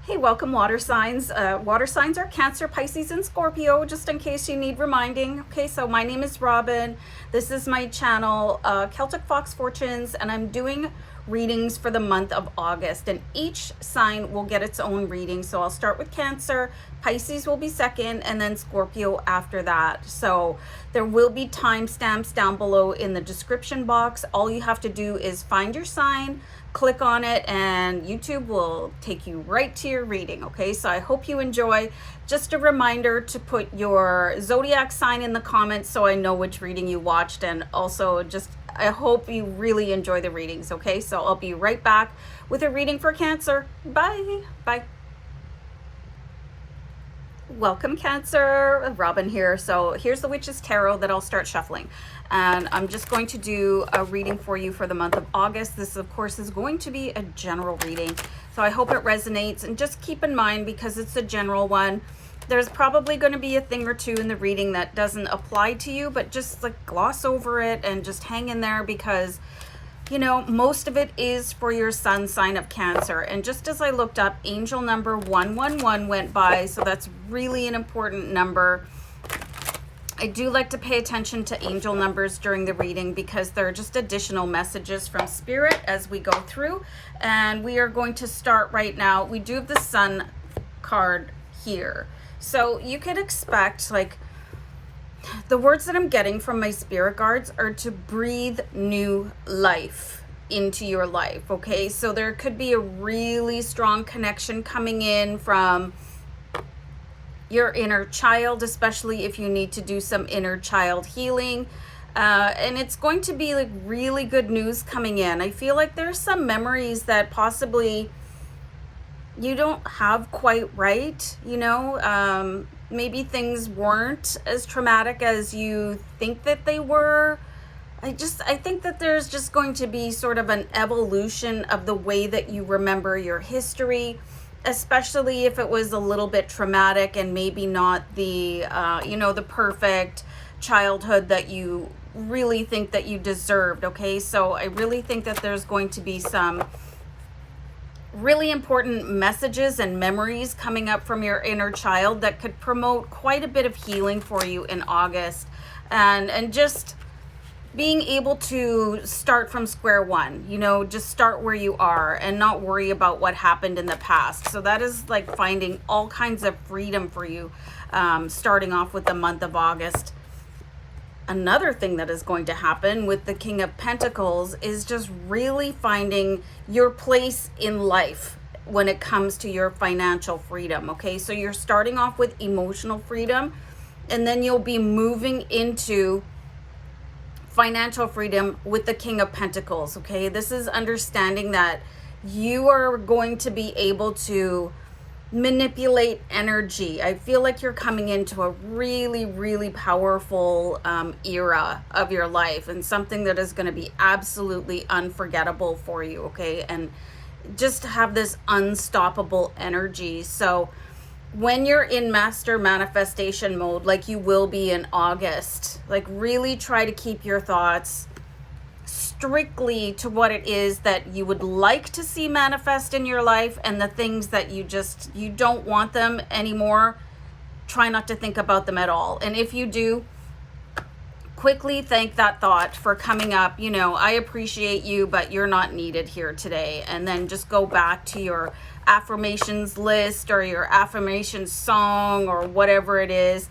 Hey, welcome water signs. Water signs are Cancer, Pisces, and Scorpio, just in case you need reminding. Okay, so my name is Robin. This is my channel, Celtic Fox Fortunes, and I'm doing readings for the month of August, and each sign will get its own reading. So I'll start with Cancer, Pisces will be second, and then Scorpio after that. So there will be timestamps down below in the description box. All you have to do is find your sign, click on it, and YouTube will take you right to your reading. Okay, so I hope you enjoy. Just a reminder to put your zodiac sign in the comments so I know which reading you watched, and also just I hope you really enjoy the readings. Okay, so I'll be right back with a reading for Cancer. Bye. Welcome, Cancer. Robin here. So here's the Witch's Tarot that I'll start shuffling, and I'm just going to do a reading for you for the month of August. This of course is going to be a general reading, so I hope it resonates, and just keep in mind, because it's a general one, there's probably going to be a thing or two in the reading that doesn't apply to you, but just like gloss over it and just hang in there, because you know, most of it is for your sun sign of Cancer. And just as I looked up, angel number 111 went by, so that's really an important number. I do like to pay attention to angel numbers during the reading because they're just additional messages from Spirit as we go through. And we are going to start right now. We do have the Sun card here. So you could expect, like, the words that I'm getting from my spirit guides are to breathe new life into your life, okay? So there could be a really strong connection coming in from your inner child, especially if you need to do some inner child healing. And it's going to be like really good news coming in. I feel like there's some memories that possibly you don't have quite right, you know? Maybe things weren't as traumatic as you think that they were. I think that there's just going to be sort of an evolution of the way that you remember your history, especially if it was a little bit traumatic and maybe not the, the perfect childhood that you really think that you deserved, okay? So I really think that there's going to be some really important messages and memories coming up from your inner child that could promote quite a bit of healing for you in August, and just being able to start from square one, you know, just start where you are and not worry about what happened in the past. So that is like finding all kinds of freedom for you, starting off with the month of August. Another thing that is going to happen with the King of Pentacles is just really finding your place in life when it comes to your financial freedom, okay? So you're starting off with emotional freedom, and then you'll be moving into financial freedom with the King of Pentacles, okay? This is understanding that you are going to be able to manipulate energy. I feel like you're coming into a really, really powerful era of your life, and something that is going to be absolutely unforgettable for you, okay? And just have this unstoppable energy. So when you're in master manifestation mode, like you will be in August, like really try to keep your thoughts strictly to what it is that you would like to see manifest in your life, and the things that you don't want them anymore, try not to think about them at all. And if you do, quickly thank that thought for coming up, you know, I appreciate you, but you're not needed here today. And then just go back to your affirmations list or your affirmation song or whatever it is.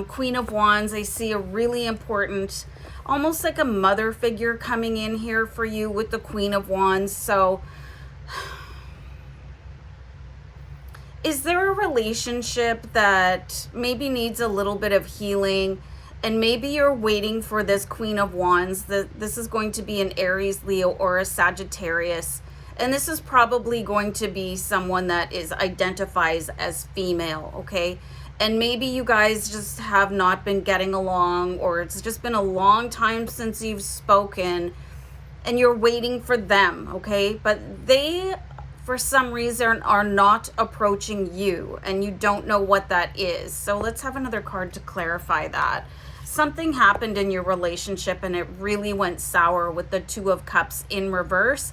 Queen of Wands, I see a really important, almost like a mother figure coming in here for you with the Queen of Wands. So is there a relationship that maybe needs a little bit of healing, and maybe you're waiting for this Queen of Wands? This is going to be an Aries, Leo, or a Sagittarius, and this is probably going to be someone that identifies as female, okay? And maybe you guys just have not been getting along, or it's just been a long time since you've spoken, and you're waiting for them, okay? But they, for some reason, are not approaching you, and you don't know what that is. So let's have another card to clarify that. Something happened in your relationship, and it really went sour with the Two of Cups in reverse.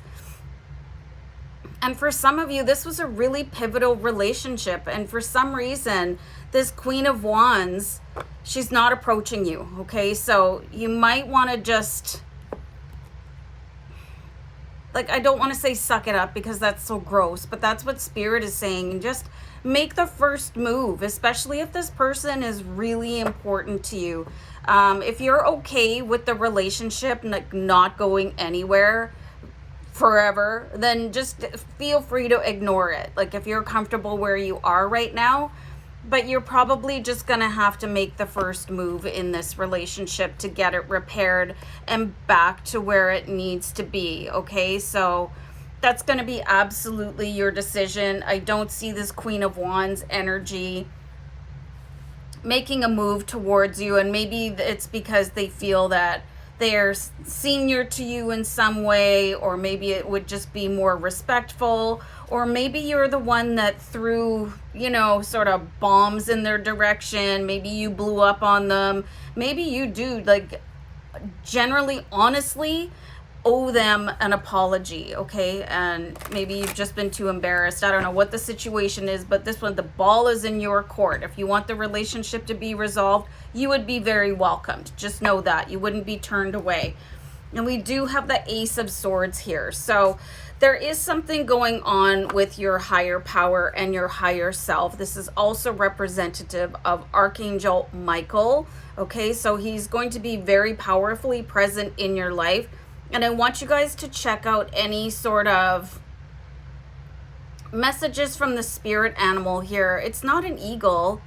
And for some of you, this was a really pivotal relationship. And for some reason, this Queen of Wands, she's not approaching you, okay? So you might want to just, like, I don't want to say suck it up because that's so gross, but that's what Spirit is saying. And just make the first move, especially if this person is really important to you. If you're okay with the relationship like not going anywhere forever, then just feel free to ignore it. Like if you're comfortable where you are right now, but you're probably just gonna have to make the first move in this relationship to get it repaired and back to where it needs to be, okay? So that's gonna be absolutely your decision. I don't see this Queen of Wands energy making a move towards you, and maybe it's because they feel that they're senior to you in some way, or maybe it would just be more respectful, or maybe you're the one that threw, you know, sort of bombs in their direction. Maybe you blew up on them. Maybe you do, like, generally, honestly, owe them an apology, okay? And maybe you've just been too embarrassed. I don't know what the situation is, but this one, the ball is in your court. If you want the relationship to be resolved, you would be very welcomed. Just know that. You wouldn't be turned away. And we do have the Ace of Swords here. So there is something going on with your higher power and your higher self. This is also representative of Archangel Michael, okay? So he's going to be very powerfully present in your life. And I want you guys to check out any sort of messages from the spirit animal here. It's not an eagle.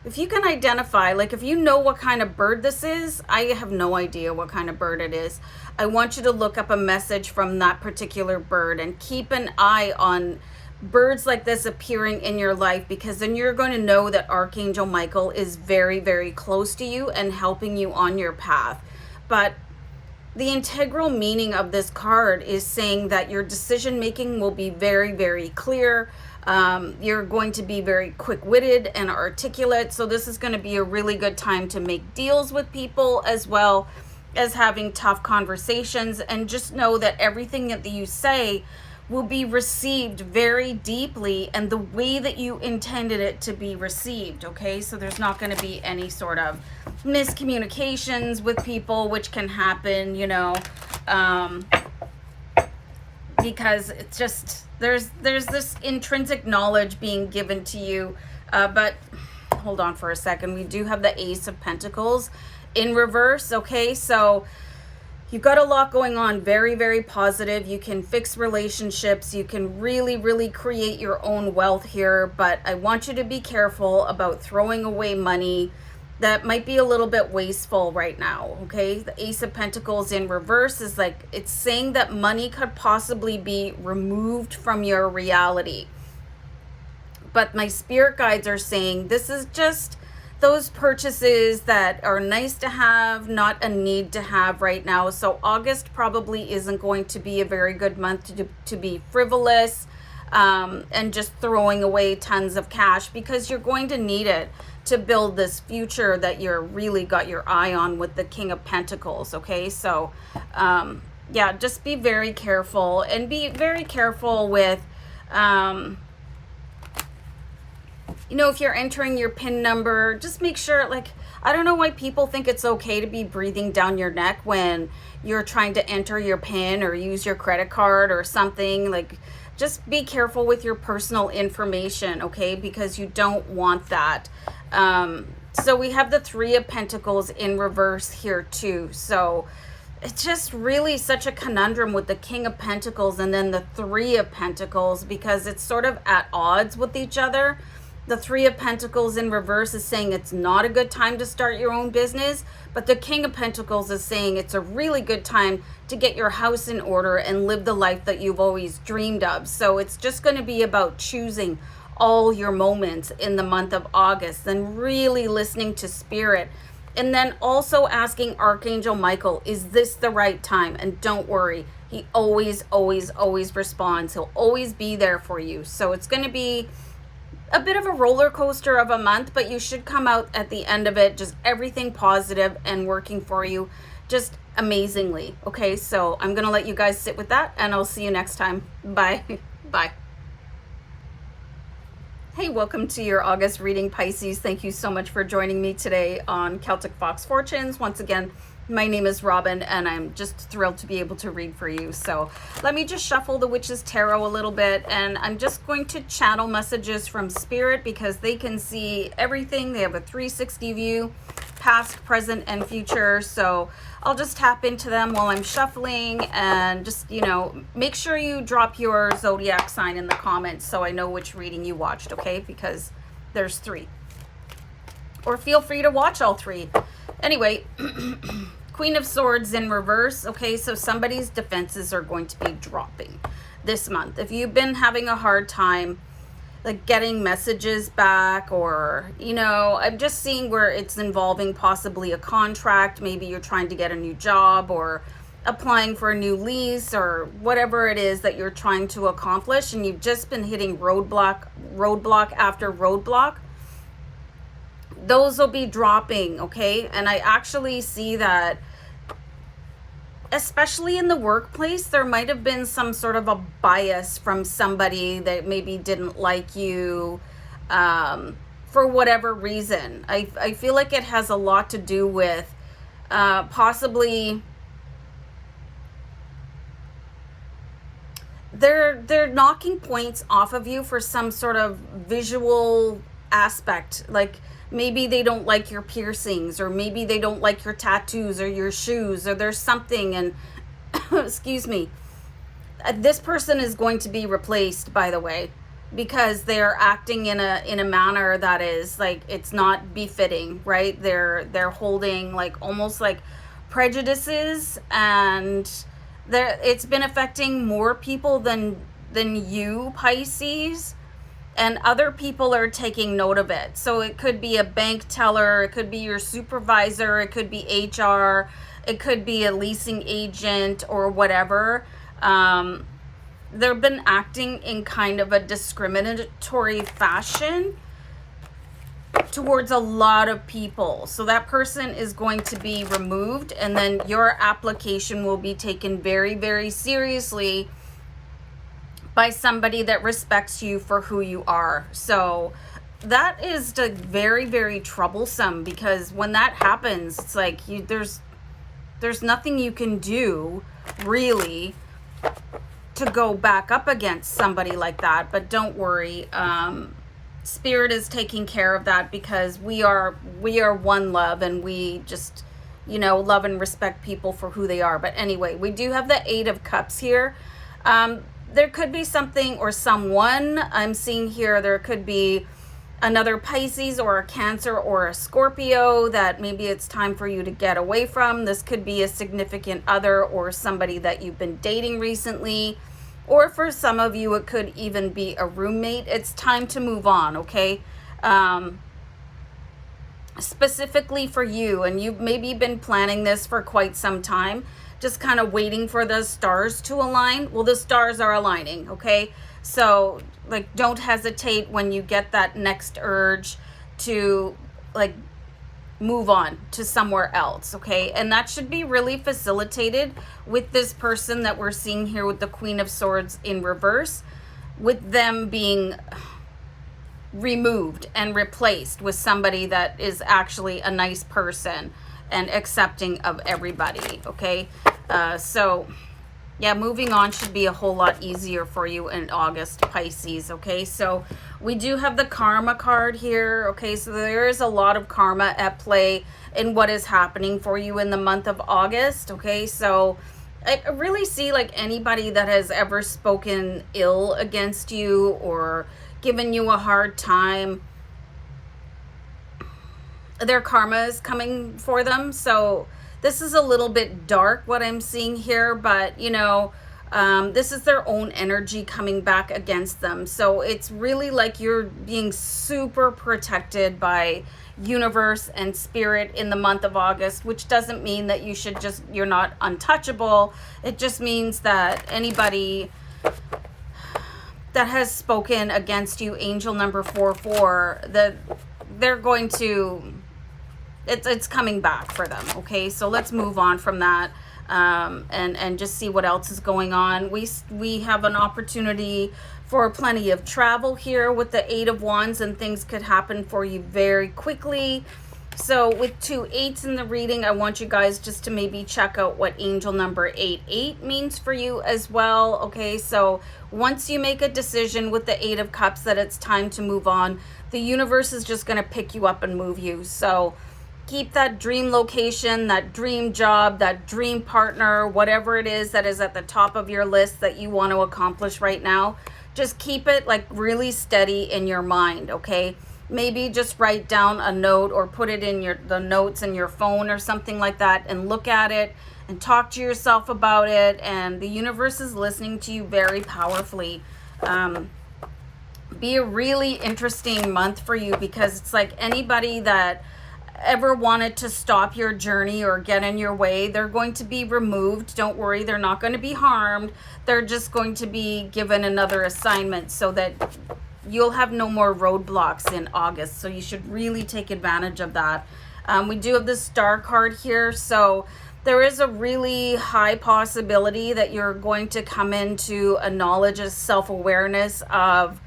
If you can identify, like if you know what kind of bird this is, I have no idea what kind of bird it is. I want you to look up a message from that particular bird and keep an eye on birds like this appearing in your life, because then you're going to know that Archangel Michael is very, very close to you and helping you on your path. But the integral meaning of this card is saying that your decision making will be very, very clear. You're going to be very quick-witted and articulate. So this is going to be a really good time to make deals with people, as well as having tough conversations. And just know that everything that you say will be received very deeply and the way that you intended it to be received, okay? So there's not going to be any sort of miscommunications with people, which can happen, you know, because it's just, there's this intrinsic knowledge being given to you. But hold on for a second. We do have the Ace of Pentacles in reverse, okay? So you've got a lot going on, very, very positive. You can fix relationships. You can really, really create your own wealth here. But I want you to be careful about throwing away money that might be a little bit wasteful right now, okay? The Ace of Pentacles in reverse is like, it's saying that money could possibly be removed from your reality. But my spirit guides are saying this is just those purchases that are nice to have, not a need to have right now. So August probably isn't going to be a very good month to be frivolous and just throwing away tons of cash, because you're going to need it to build this future that you're really got your eye on with the King of Pentacles, okay? So yeah, just be very careful, and be very careful with you know, if you're entering your PIN number, just make sure, like, I don't know why people think it's okay to be breathing down your neck when you're trying to enter your PIN or use your credit card or something. Like, just be careful with your personal information, okay? Because you don't want that. So we have the Three of Pentacles in reverse here too. So it's just really such a conundrum with the King of Pentacles and then the Three of Pentacles, because it's sort of at odds with each other. The Three of Pentacles in reverse is saying it's not a good time to start your own business, but the King of Pentacles is saying it's a really good time to get your house in order and live the life that you've always dreamed of. So it's just going to be about choosing all your moments in the month of August, and really listening to spirit, and then also asking Archangel Michael, is this the right time? And don't worry, he always, always, always responds. He'll always be there for you. So it's going to be a bit of a roller coaster of a month, but you should come out at the end of it just everything positive and working for you just amazingly. Okay, so I'm gonna let you guys sit with that, and I'll see you next time. Bye. Bye. Hey, welcome to your August reading, Pisces. Thank you so much for joining me today on Celtic Fox Fortunes. Once again, my name is Robin, and I'm just thrilled to be able to read for you. So let me just shuffle the Witch's Tarot a little bit, and I'm just going to channel messages from Spirit because they can see everything. They have a 360 view, past, present, and future. So I'll just tap into them while I'm shuffling, and just, you know, make sure you drop your zodiac sign in the comments so I know which reading you watched, okay? Because there's 3. Or feel free to watch all 3. Anyway, Queen of Swords in reverse. Okay, so somebody's defenses are going to be dropping this month. If you've been having a hard time like getting messages back, or, you know, I'm just seeing where it's involving possibly a contract. Maybe you're trying to get a new job or applying for a new lease or whatever it is that you're trying to accomplish, and you've just been hitting roadblock after roadblock. Those will be dropping, okay? And I actually see that, especially in the workplace, there might have been some sort of a bias from somebody that maybe didn't like you for whatever reason. I feel like it has a lot to do with possibly they're knocking points off of you for some sort of visual aspect. Like maybe they don't like your piercings, or maybe they don't like your tattoos or your shoes, or there's something. And excuse me, this person is going to be replaced, by the way, because they're acting in a manner that is like, it's not befitting, right? They're holding like almost like prejudices, and it's been affecting more people than you, Pisces. And other people are taking note of it. So it could be a bank teller, it could be your supervisor, it could be HR, it could be a leasing agent or whatever. They've been acting in kind of a discriminatory fashion towards a lot of people. So that person is going to be removed, and then your application will be taken very, very seriously by somebody that respects you for who you are. So that is very, very troublesome, because when that happens, it's like there's nothing you can do really to go back up against somebody like that. But don't worry, Spirit is taking care of that, because we are one love, and we just, you know, love and respect people for who they are. But anyway, we do have the 8 of Cups here. There could be something or someone I'm seeing here. There could be another Pisces or a Cancer or a Scorpio that maybe it's time for you to get away from. This could be a significant other or somebody that you've been dating recently. Or for some of you, it could even be a roommate. It's time to move on, okay? Specifically for you, and you've maybe been planning this for quite some time, just kind of waiting for the stars to align. Well, the stars are aligning, okay? So, like, don't hesitate when you get that next urge to, like, move on to somewhere else, okay? And that should be really facilitated with this person that we're seeing here with the Queen of Swords in reverse, with them being removed and replaced with somebody that is actually a nice person and accepting of everybody, okay? So yeah, moving on should be a whole lot easier for you in August, Pisces, okay? So we do have the Karma card here, okay? So there is a lot of karma at play in what is happening for you in the month of August, okay? So I really see like anybody that has ever spoken ill against you or given you a hard time, their karma is coming for them. So this is a little bit dark what I'm seeing here, but you know, this is their own energy coming back against them. So it's really like you're being super protected by universe and spirit in the month of August, which doesn't mean that you're not untouchable. It just means that anybody that has spoken against you, angel number 44, that they're going to, it's coming back for them, okay? So let's move on from that and just see what else is going on. We have an opportunity for plenty of travel here with the Eight of Wands, and things could happen for you very quickly. So with 2 8s in the reading, I want you guys just to maybe check out what angel number 88 means for you as well. Okay, so once you make a decision with the 8 of Cups that it's time to move on, the universe is just going to pick you up and move you. So keep that dream location, that dream job, that dream partner, whatever it is that is at the top of your list that you want to accomplish right now. Just keep it like really steady in your mind, okay? Maybe just write down a note or put it in the notes in your phone or something like that, and look at it and talk to yourself about it. And the universe is listening to you very powerfully. Be a really interesting month for you, because it's like anybody that ever wanted to stop your journey or get in your way, they're going to be removed. Don't worry, they're not going to be harmed. They're just going to be given another assignment so that you'll have no more roadblocks in August. So you should really take advantage of that. We do have the Star card here, so there is a really high possibility that you're going to come into a knowledge, a self-awareness of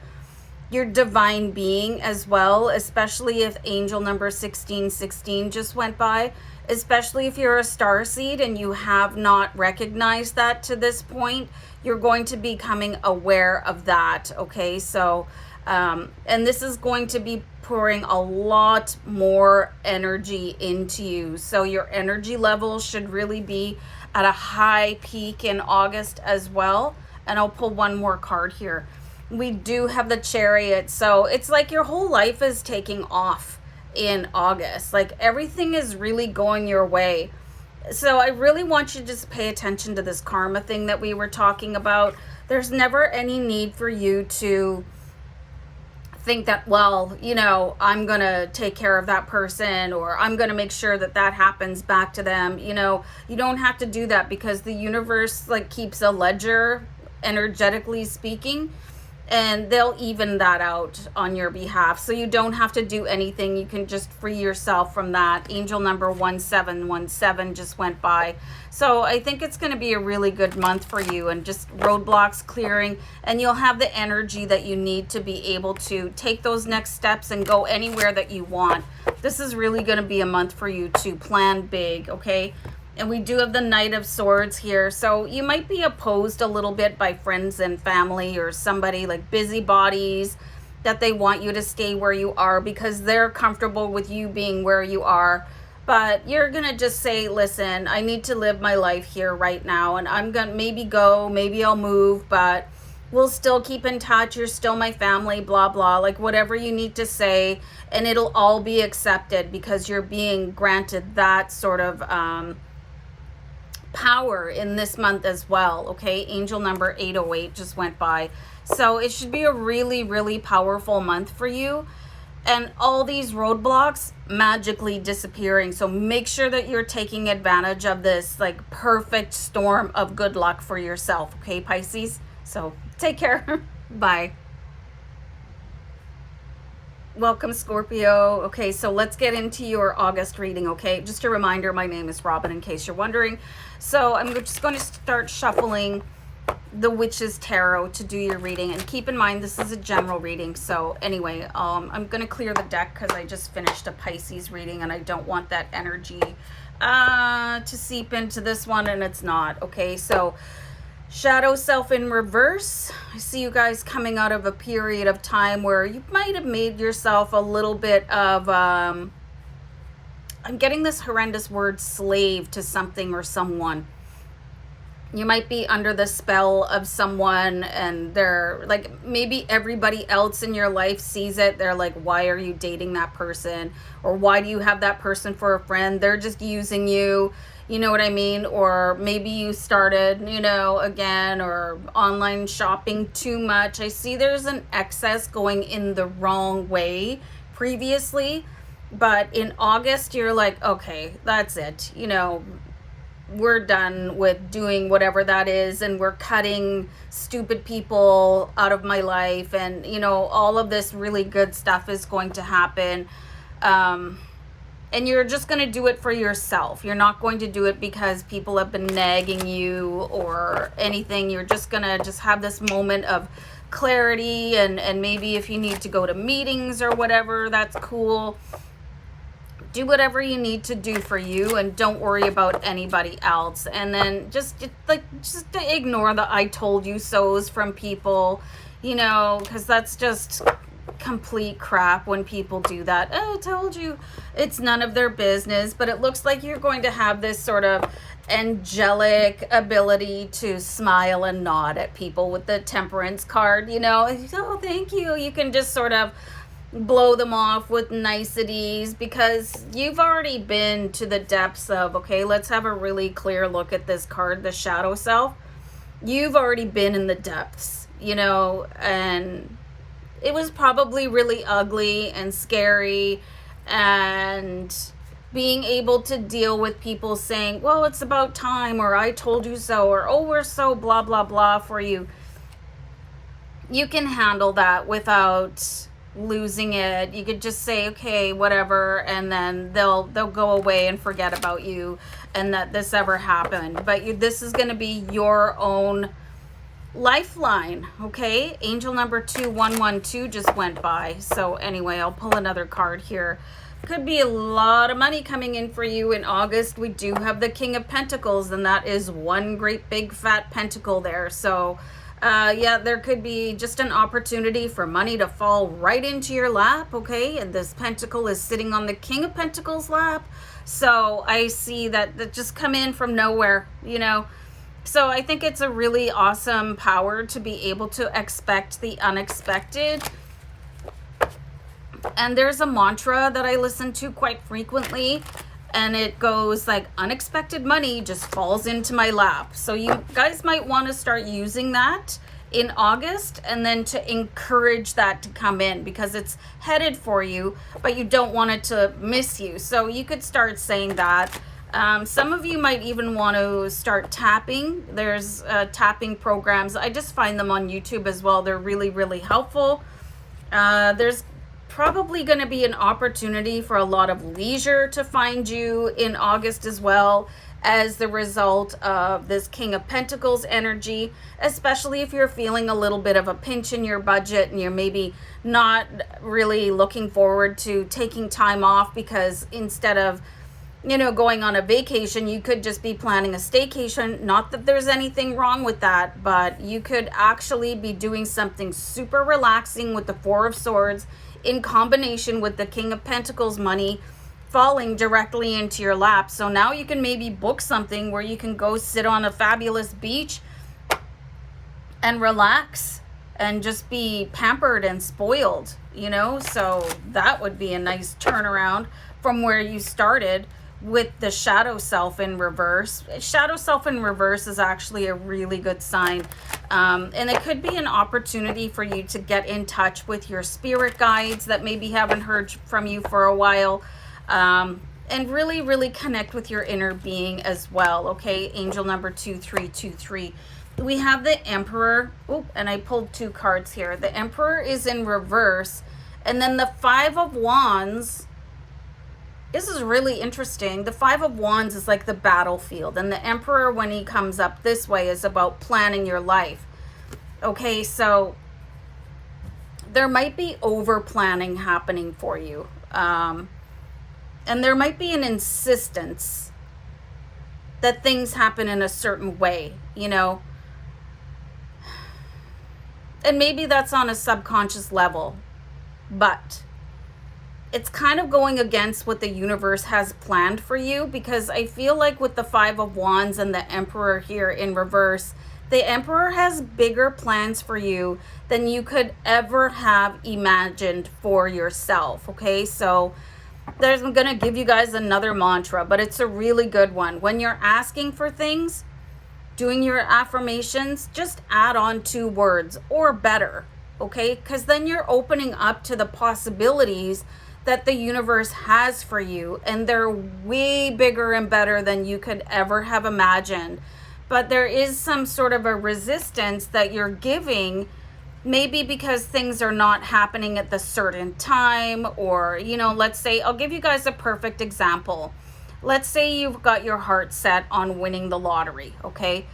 your divine being as well, especially if angel number 1616 just went by, especially if you're a star seed and you have not recognized that to this point. You're going to be becoming aware of that, okay? So and this is going to be pouring a lot more energy into you, so your energy level should really be at a high peak in August as well. And I'll pull one more card here. We do have the Chariot, so it's like your whole life is taking off in August. Like everything is really going your way. So I really want you to just pay attention to this karma thing that we were talking about. There's never any need for you to think that, well, you know, I'm going to take care of that person, or I'm going to make sure that that happens back to them. You know, you don't have to do that, because the universe like keeps a ledger, energetically speaking, and they'll even that out on your behalf. So you don't have to do anything. You can just free yourself from that. Angel number 1717 just went by. So I think it's going to be a really good month for you, and just roadblocks clearing, and you'll have the energy that you need to be able to take those next steps and go anywhere that you want. This is really going to be a month for you to plan big, okay? And we do have the Knight of Swords here. So you might be opposed a little bit by friends and family, or somebody like busybodies that they want you to stay where you are because they're comfortable with you being where you are. But you're going to just say, listen, I need to live my life here right now. And I'm going to maybe go, maybe I'll move, but we'll still keep in touch. You're still my family, blah, blah, like whatever you need to say. And it'll all be accepted, because you're being granted that sort of power in this month as well, okay? Angel number 808 just went by. So it should be a really, really powerful month for you. And all these roadblocks magically disappearing. So make sure that you're taking advantage of this like perfect storm of good luck for yourself, okay, Pisces? So take care. Bye. Welcome, Scorpio. Okay, so let's get into your August reading, okay? Just a reminder, my name is Robin, in case you're wondering. So I'm just going to start shuffling the Witch's Tarot to do your reading. And keep in mind, this is a general reading. So anyway, I'm going to clear the deck because I just finished a Pisces reading, and I don't want that energy to seep into this one, and it's not, okay? So Shadow Self in reverse. I see you guys coming out of a period of time where you might have made yourself a little bit of, I'm getting this horrendous word, slave to something or someone. You might be under the spell of someone, and they're like, maybe everybody else in your life sees it. They're like, why are you dating that person? Or why do you have that person for a friend? They're just using you. You know what I mean? Or maybe you started, you know, again, or online shopping too much. I see there's an excess going in the wrong way previously, but in August, you're like, okay, that's it. You know, we're done with doing whatever that is, and we're cutting stupid people out of my life, and, you know, all of this really good stuff is going to happen. And you're just going to do it for yourself. You're not going to do it because people have been nagging you or anything. You're just going to just have this moment of clarity, and maybe if you need to go to meetings or whatever, that's cool. Do whatever you need to do for you, and don't worry about anybody else. And then just ignore the "I told you so's" from people, you know, because that's just complete crap when people do that. "Oh, I told you." It's none of their business. But it looks like you're going to have this sort of angelic ability to smile and nod at people with the Temperance card, you know. "Oh, thank you." You can just sort of blow them off with niceties, because you've already been to the depths of, okay, let's have a really clear look at this card, the shadow self. You've already been in the depths, you know, and it was probably really ugly and scary, and being able to deal with people saying, "Well, it's about time," or "I told you so," or "Oh, we're so blah blah blah for you." You can handle that without losing it. You could just say, "Okay, whatever," and then they'll go away and forget about you and that this ever happened. But this is going to be your own lifeline. Okay, angel number 2112 just went by. So anyway, I'll pull another card here. Could be a lot of money coming in for you in August. We do have the King of Pentacles, and that is one great big fat pentacle there. So yeah, there could be just an opportunity for money to fall right into your lap, okay? And this pentacle is sitting on the King of Pentacles lap. So I see that just come in from nowhere, you know? So I think it's a really awesome power to be able to expect the unexpected. And there's a mantra that I listen to quite frequently, and it goes like, "Unexpected money just falls into my lap." So you guys might want to start using that in August, and then to encourage that to come in, because it's headed for you, but you don't want it to miss you. So you could start saying that. Some of you might even want to start tapping. There's tapping programs. I just find them on YouTube as well. They're really, really helpful. There's probably going to be an opportunity for a lot of leisure to find you in August as well, as the result of this King of Pentacles energy, especially if you're feeling a little bit of a pinch in your budget and you're maybe not really looking forward to taking time off, because instead of, you know, going on a vacation, you could just be planning a staycation. Not that there's anything wrong with that, but you could actually be doing something super relaxing with the Four of Swords in combination with the King of Pentacles money falling directly into your lap. So now you can maybe book something where you can go sit on a fabulous beach and relax and just be pampered and spoiled, you know? So that would be a nice turnaround from where you started with the shadow self in reverse. Shadow self in reverse is actually a really good sign. And it could be an opportunity for you to get in touch with your spirit guides that maybe haven't heard from you for a while. And really, really connect with your inner being as well. Okay, angel number 2323. We have the Emperor. Oh, and I pulled two cards here. The Emperor is in reverse. And then the Five of Wands. This is really interesting. The Five of Wands is like the battlefield. And the Emperor, when he comes up this way, is about planning your life. Okay, so there might be over planning happening for you. And there might be an insistence that things happen in a certain way, you know. And maybe that's on a subconscious level. But it's kind of going against what the universe has planned for you, because I feel like with the Five of Wands and the Emperor here in reverse, the Emperor has bigger plans for you than you could ever have imagined for yourself. Okay, so I'm going to give you guys another mantra, but it's a really good one. When you're asking for things, doing your affirmations, just add on 2 words or better. Okay, because then you're opening up to the possibilities that the universe has for you, and they're way bigger and better than you could ever have imagined. But there is some sort of a resistance that you're giving, maybe because things are not happening at the certain time, or, you know, let's say, I'll give you guys a perfect example. Let's say you've got your heart set on winning the lottery, okay?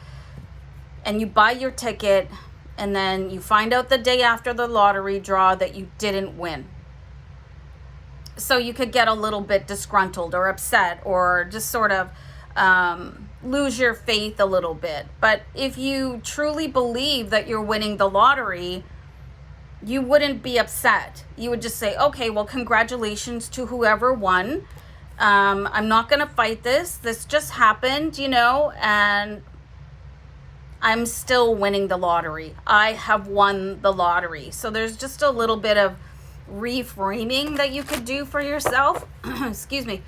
And you buy your ticket, and then you find out the day after the lottery draw that you didn't win. So you could get a little bit disgruntled or upset, or just sort of lose your faith a little bit. But if you truly believe that you're winning the lottery, you wouldn't be upset. You would just say, okay, well, congratulations to whoever won. I'm not going to fight this. This just happened, and I'm still winning the lottery. I have won the lottery. So there's just a little bit of reframing that you could do for yourself. Excuse me.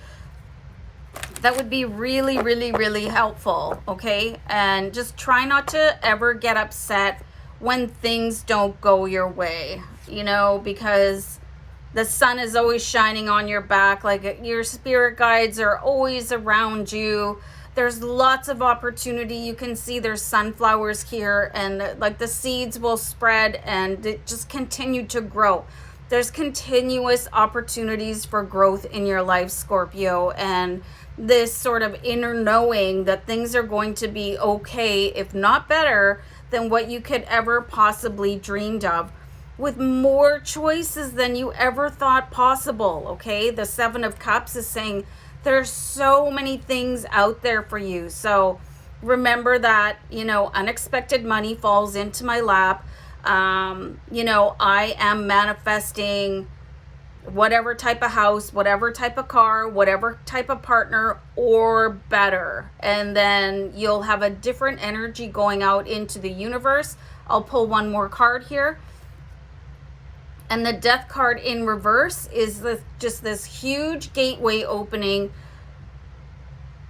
That would be really, really, really helpful. Okay. And just try not to ever get upset when things don't go your way, because the sun is always shining on your back. Like, your spirit guides are always around you. There's lots of opportunity. You can see there's sunflowers here, and like the seeds will spread and it just continue to grow. There's continuous opportunities for growth in your life, Scorpio, and this sort of inner knowing that things are going to be okay, if not better, than what you could ever possibly dreamed of, with more choices than you ever thought possible. Okay, the Seven of Cups is saying there's so many things out there for you. So remember that, unexpected money falls into my lap. I am manifesting whatever type of house, whatever type of car, whatever type of partner, or better. And then you'll have a different energy going out into the universe. I'll pull one more card here. And the Death card in reverse is just this huge gateway opening.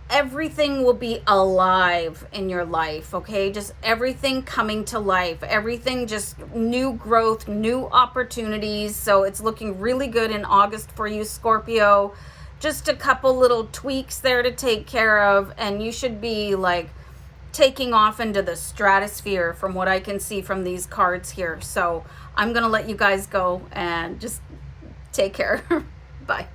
Everything will be alive in your life, okay? Just everything coming to life. Everything just new growth, new opportunities. So it's looking really good in August for you, Scorpio. Just a couple little tweaks there to take care of, and you should be like taking off into the stratosphere from what I can see from these cards here. So I'm going to let you guys go and just take care. Bye.